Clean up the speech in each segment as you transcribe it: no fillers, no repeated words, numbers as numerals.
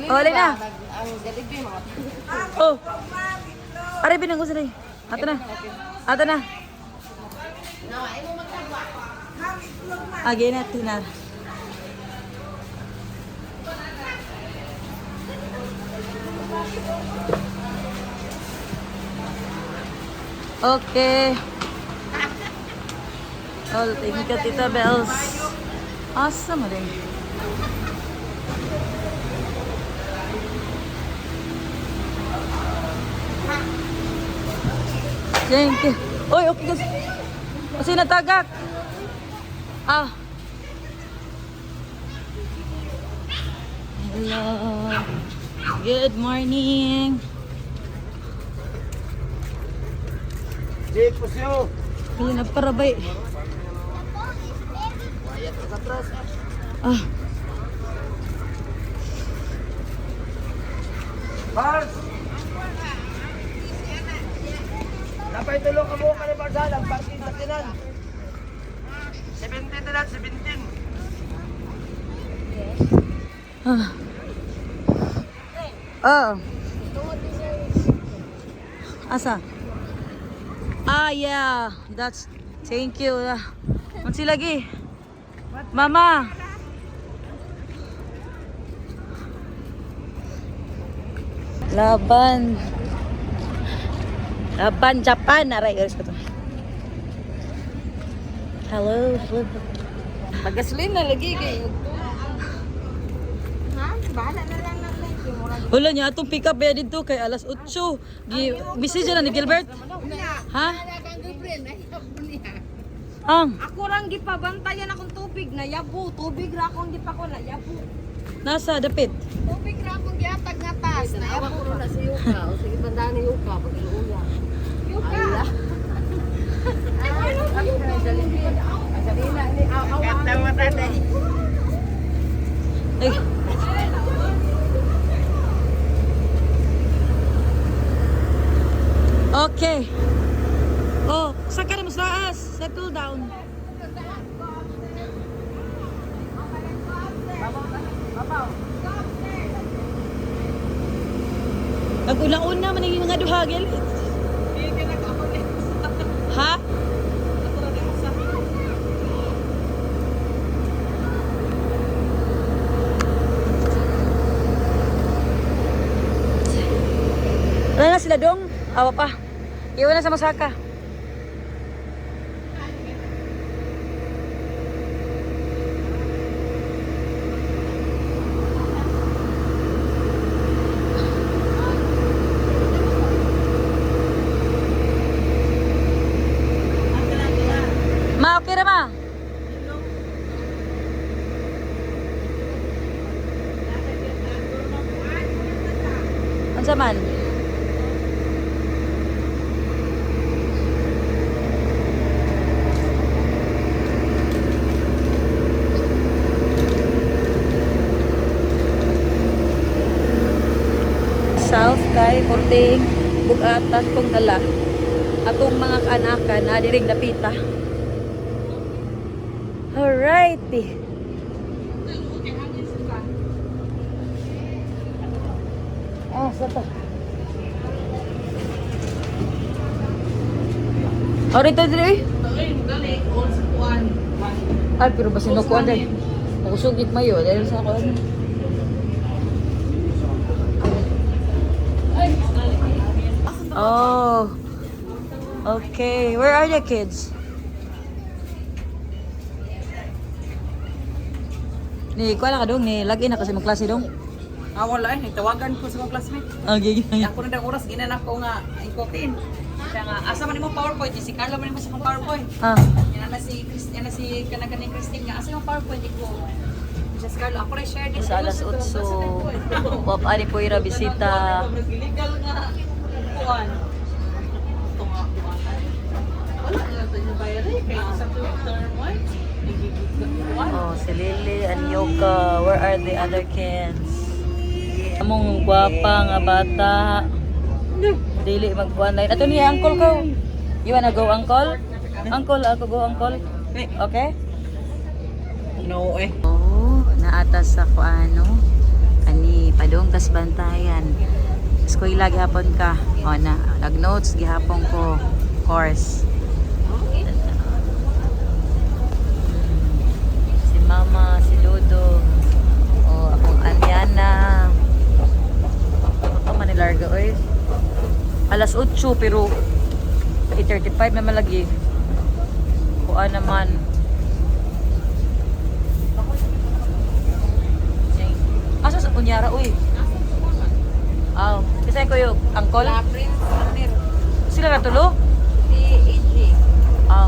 Oh, alay na. Ang Jollibee mga. Oh. Aray binang ko sila. Ato na. Ato na. Again natin na. Okay. Oh, thank you, Tita Bells. Awesome rin. Thank you. Oy, okay guys. Kasi natagak. Ah. Hello. Good morning. Jake, pusyo. Ayun na parabay. Ah. Bars! Napay tulong ka mo ka ni Barzal, ang parking sa tinan. 17 na lang, 17. Ah. Oh. Asa? Ah, yeah. That's... Thank you. Matsi lagi. Mama. Laban. Laban Japan. Aray, hello. Pagasolina lagi kayo. Ha? Bahala na lang ng light. Wala niya atong pick up ya dito kay alas 8. Message na ni Gilbert. Ha? Ang Ako rang gipabantayan akong tubig na yabo. Tubig ra akong gipako na yabo. nasa dapit. Tubig ra akong giatag nga tas na yabo. Ako na si Yuka. O sige bandaan ni Yuka pag iluya. Yuka. Ay. Okay. Oh, saka na mas taas. Settle down. Nag-una-una man yung mga duhagel. Ha? Wala na sila dong. Awa pa. Iwan na sa masaka. Ma, okay ra ma? Unsa man? South kay Porting Bugatas kung dala atong mga kaanakan na diring napita. Alrighty. Ah, sapa. Orito dire. Ay, pero ba sinukuan dai? Kusugit mayo dahil sa kuan. Oh. Okay. Where are the kids? Ni, kuha na ka dong. Ni, lagi na kasi mag klase dong. Wala eh, nagtawagan ko sa mga classmate. Okay. Ako na oras ginanak ko nga ikotin. Kaya nga asa man mo PowerPoint, si Carlo man mo sa PowerPoint. Ah. Yan na si Christian, si kanang Christine nga asa yung PowerPoint ko. Just Carlo, ako na share din Sa alas 8. Wap, ani po ira bisita. Illegal nga kuan. Wala na ito yung bayaran kaya sa Twitter mo. Oh, si Lily and Yoka. Where are the other kids? Among gwapa nga bata. Dili magbuanay. Ato ni uncle ko. You wanna go uncle? Uncle, ako go uncle. Okay? No eh. Oh, naatas sa kuano. Ani, padung tas bantayan. Eskwela gihapon ka. O na, nag-notes gihapon ko. Course. Si Mama, si Dodo. O, akong Anyana. Ito manilarga, oy. Alas 8 pero 8:35 na malagi. Kuha naman. Asa sa kunyara, uy. Ah, kasi ko yung angkol. Prince Amir. Sila na tulo? Si AJ. Ah.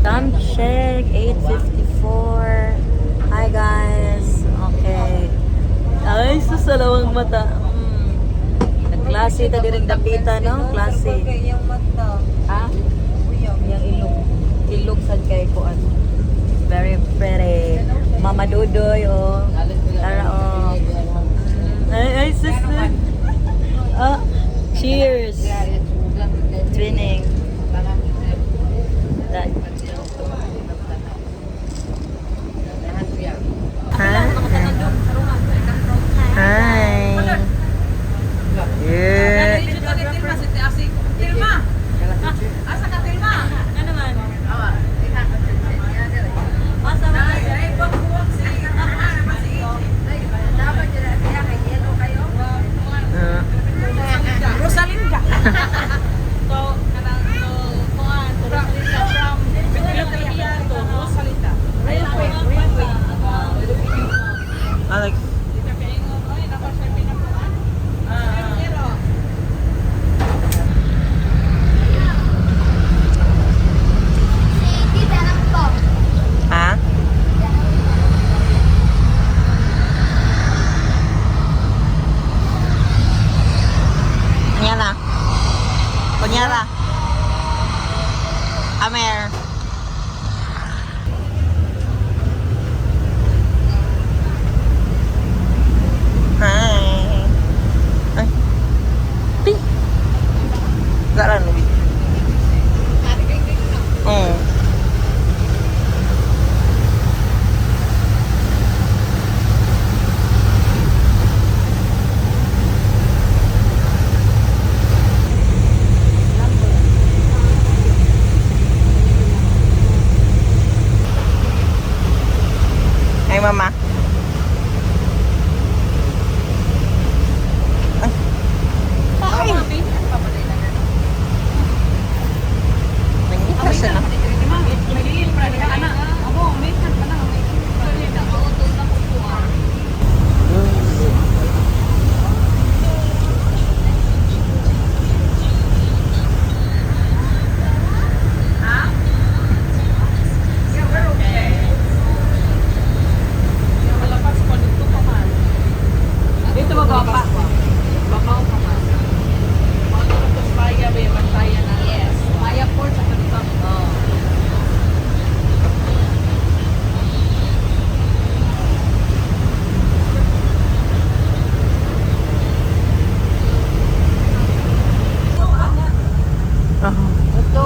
Time check, 8:54. Hi guys. Okay. Ay, susalawang mata. Nagklase ta diring dapita, no? Klase. Yung mata. Ha? Yang ilog. Ilog sad kay kuan. Very pretty. Mama Dudoy, oh. Tara, oh. Ay, sis. Ah, cheers. Twinning. That. Hi. Yeah. Rosalinda. I like. Ha? Kunyara. Kunyara. Amer. Hi. Ay. Pi. Gara no. Oh. Ay, mama. Ay. Nangita siya na. Dito ba baba? Baba o pa. Yes. Maya Port sa kanito. Oh. Ito.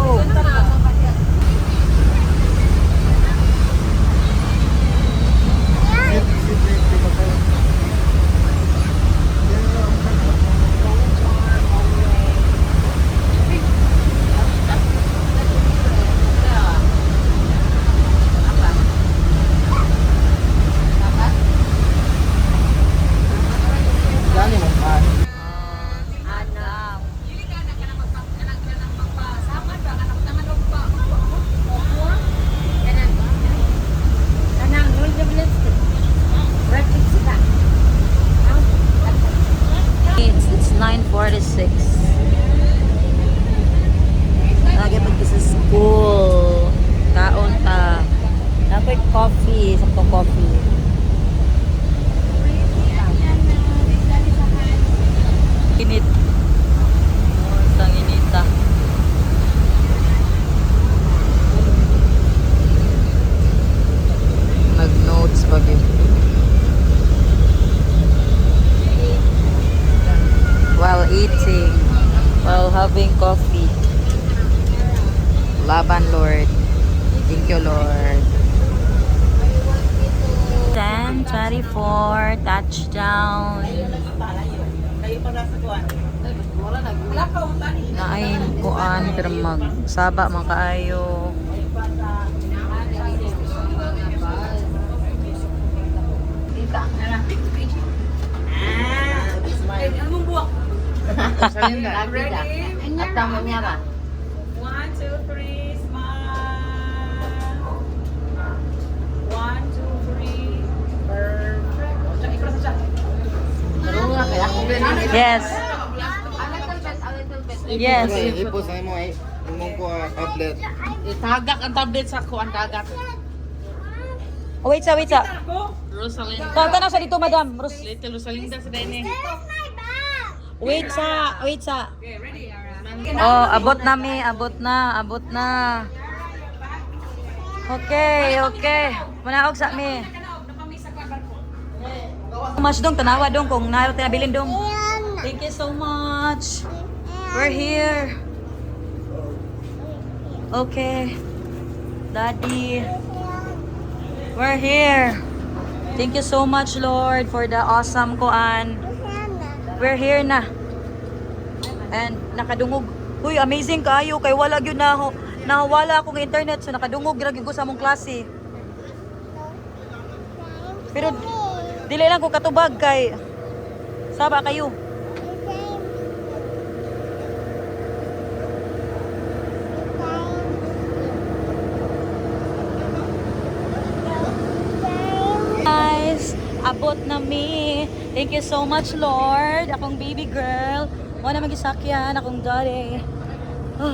Gani mo man. It's 9:46. Lagi pag sa school. Kaon ta. Dapat coffee, sa coffee. Init. Sang inita. Mag-notes pag while eating, while having coffee. Laban, Lord. Thank you, Lord. 2024 touchdown. Naay kuan pero magsaba man kaayo. At tama niya ba? 1, 2, 3, smile. 1, 2, 3. Perfect. Marunong na kaya ako rin. Yes. A little bit. Yes. Ipo sa mo ay imong ko tablet. Itagak ang tablet sa kuan dagat. Oh, wait sa. Rosalinda. Kanta na sa dito, madam. Little Rosalinda sa dene. Wait sa. Oh, abot na. Okay. Manaog sa mi. Mas dong, tanawa dong kung naroon tinabilin dong. Thank you so much. We're here. Okay. Daddy. We're here. Thank you so much, Lord, for the awesome kuan. We're here na. And nakadungog. Uy, amazing kaayo kay wala gyud na nawala akong internet so nakadungog ra gyud ko sa among klase. Pero dili lang ko katubag kay saba kayo. Guys, abot na mi. Thank you so much, Lord. Akong baby girl. Wala magisakyan, akong daddy. Oh,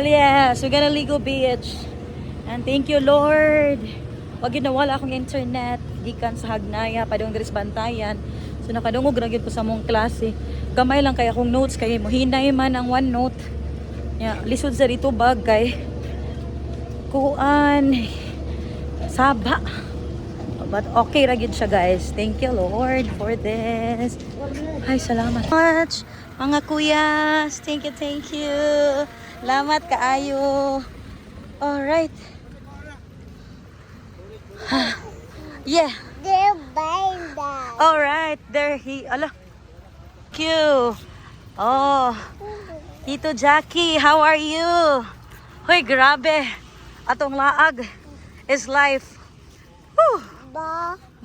yes, we're gonna Ligo Beach. And thank you, Lord. Wag yun nawala akong internet. Gikan sa Hagnaya, padong Dres Bantayan. So nakadungog ra gyud ko sa mong klase. Gamay lang kay akong notes kay mohinay man ang one note. Yeah, lisod sa dito bag kay kuan saba. But okay ra gyud siya, guys. Thank you, Lord, for this. Ay, salamat much. Mga kuyas, thank you. Salamat kaayo. Alright. Yeah. Alright, there he. Ala. Cute. Oh. Tito Jackie, how are you? Hoy, grabe. Atong laag is life. Whew.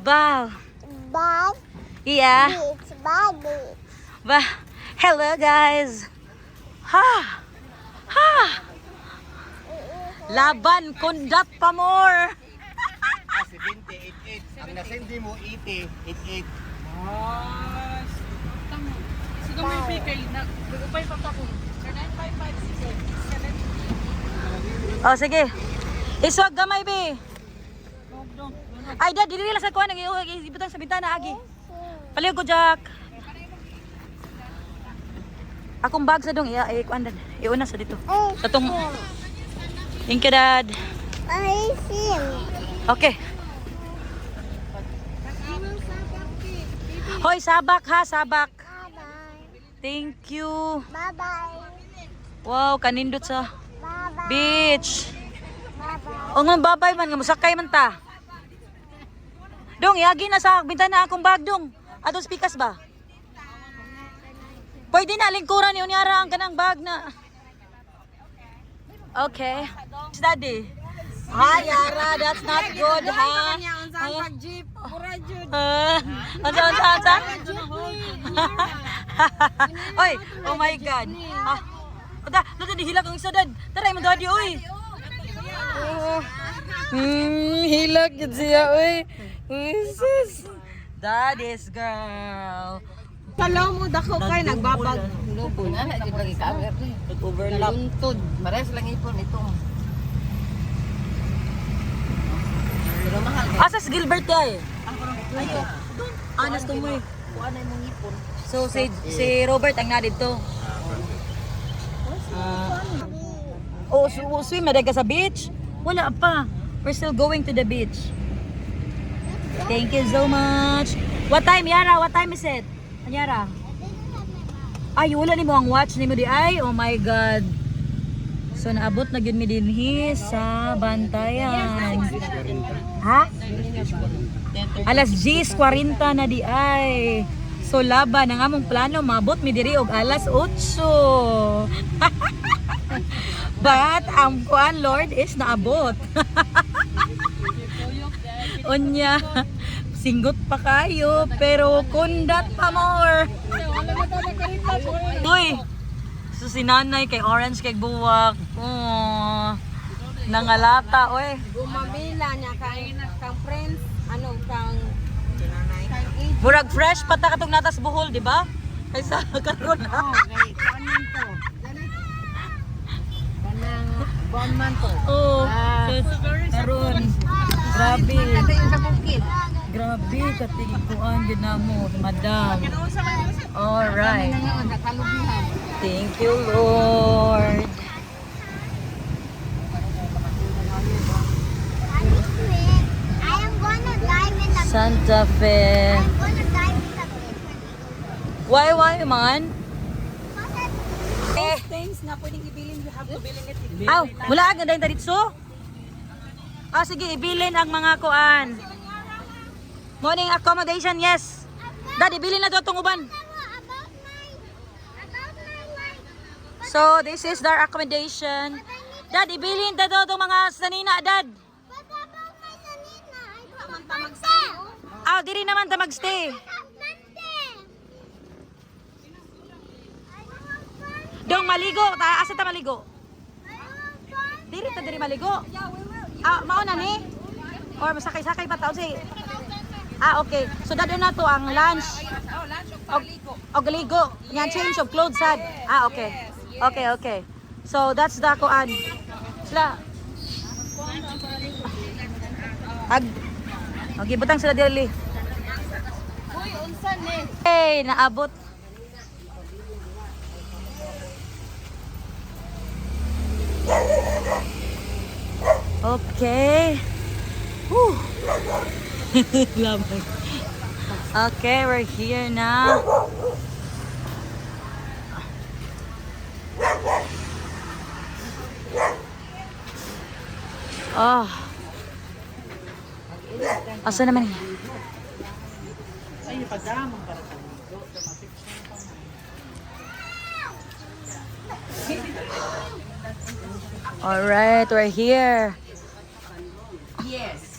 Bow. Yeah. Ba. Hello, guys. Ha. Laban kundat pa more. Kasi 2088. Ang nasendi mo 8088. Sige may pikay na. Upay pa ko. 95566. Oh, sige. Iswag gamay, be. Ay, dad, dili lang sa kuha. Ibutang sa bintana, agi. Paliw ko, Jack. Akong bag sa dong. Kuhan, dad. Iuna sa dito. Sa tong... Thank you, dad. Okay. Hoy, sabak ha, sabak. Thank you. Wow, kanindot sa beach. O nga, babay man. Musakay man ta. Dong, iagi na sa bintana akong bag, dong. Atong speakers ba? Pwede na, lingkuran ni Unyara ang kanang bag na. Okay. Daddy. Hi, Yara. That's not good, ha? Jeep, pura jud. Ansa? Oy, oh my God. Dada, hilag ang isa, dad. Taray mo, daddy, oy. Hilag yun siya, oy. Jesus. Daddy's girl. Kalaw mo dako kay nagbabag. Lubon. Ana di lagi ka awer ni. Nag-overlap. Luntod. Mares lang ipon itong. Pero mahal. Asas Gilbert kay. Ayo. Anas to mo eh. Kuan ay mong ipon. So si Robert ang nadid to. Swim na ka sa beach? Wala pa. We're still going to the beach. Thank you so much. What time, Yara? What time is it? Yara? Ay, wala ni mo ang watch ni mo di ay. Oh my God. So naabot na gyud mi dinhi sa Bantayan. Ha? Alas 10:40 na di ay. So laban ang among plano mabot mi diri og alas 8. But ang kuan Lord is naabot. Unya, singgot pa kayo pero kundat pa more. Uy, so si nanay kay orange kay buwak. Oh, nangalata oy. Gumamila niya kang friends, ano, kang Murag fresh pa ta katong natas buhol, di ba? Kaysa karon. kanang bonman to. Oh, karon. Grabe. Ito yung sa bukid. Grabe katigikuan gid namo, madam. All right. Ngayon, sa kalubihan. Thank you, Lord. I am gonna dive in the Santa Fe. I'm gonna dive in the pit. Why man? Eh, Things na pwedeng ibilin, you have to bilin it. aw, wala ang ganda dito. Ah, sige, ibilin ang mga kuan. Morning accommodation, yes. Dad, ibilin na to itong uban. About my life. So, this is their accommodation. Dad, ibilin na to itong mga sanina, Dad. But about my sanina, I don't have Mante. Ah, diri naman ta magstay. I have Mante. I don't have fun. Dong maligo, asa ta maligo? I don't have fun. Diri ta diri maligo. Ah, mao na ni? Or masakay-sakay pa taon si. Ah, okay. So dado na to ang lunch. Oh, lunch o paligo. Og ligo. Yan change of clothes sad. Ah, okay. Okay, okay. So that's the kuan. Sila. Ag. Okay, butang sila dili. Uy, unsan eh. Hey, naabot. Okay. Whew. Lamang. Okay, we're here now. Oh. Asa naman eh? All right, we're here. Yes.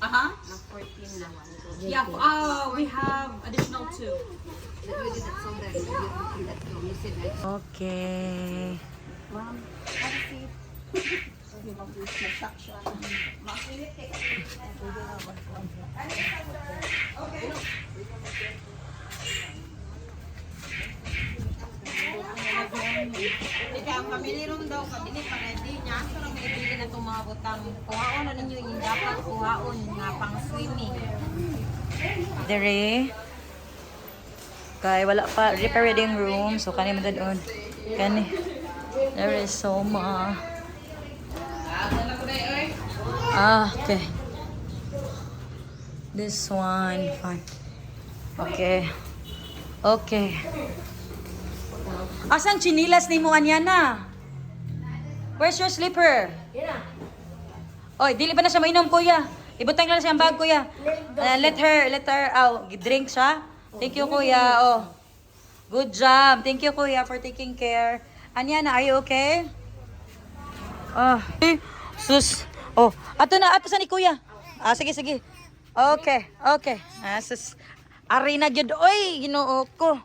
Uh-huh. 14 na. Yeah, we have additional 2. Okay. Ikaw, kamilirom daw, kabili pa na di niya. Asa lang may ibili na tumabotang. Kuhaon na ninyo yung dapat kuhaon nga pang swimming. Dere. Kay wala pa reading room, so kani man doon. Kani. There is so much. Ah, okay. This one, fine. Okay. Okay. Asang chinilas ni mo Anyana? Where's your slipper? Oy, dili ba na siya mainom, kuya? Ibutang lang siya ang bag, kuya. Let her, drink siya. Thank you, kuya. Oh. Good job. Thank you, kuya, for taking care. Anyana, are you okay? Oh, sus. Oh, ato sa ni kuya. Ah, sige, sige. Okay, okay. Ah, sus. Ari na gyud oy, Ginoo ko.